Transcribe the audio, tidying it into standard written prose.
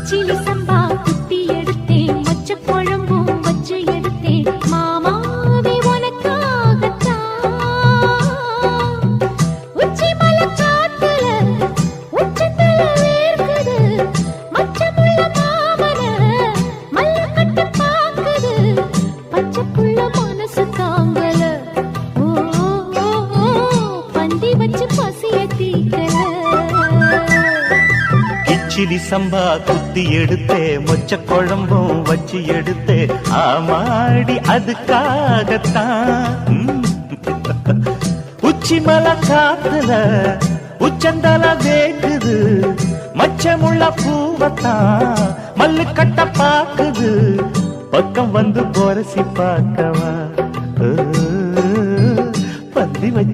கிச்சிலி சம்பா குட்டி எடுத்தேன், மொச்ச குழம்பும் வச்சு எடுத்தேன், மாமாவே உனக்காகத்தான். உச்சி மலை காத்துல உச்சத்துல வேர்க்குது, மச்சமுள்ள மாமன மல்ல கட்ட பாக்குது, பச்சைக்குள்ள மனசு தாங்கல. ஓ பந்தி வச்சு பசிய தீக்கல. கிச்சிலி சம்பா குத்தி எடுத்தே, மொச்ச குழம்பும் வச்சு எடுத்தே, ஆமாடி அதுக்காகத்தான். உச்சி மலை காத்துல உச்சந்தல வேக்குது, மச்சமுள்ள பூவத்தான் மல்லு கட்ட பாக்குது, பக்கம் வந்து பொரசி பார்க்கவா பந்தி வச்சு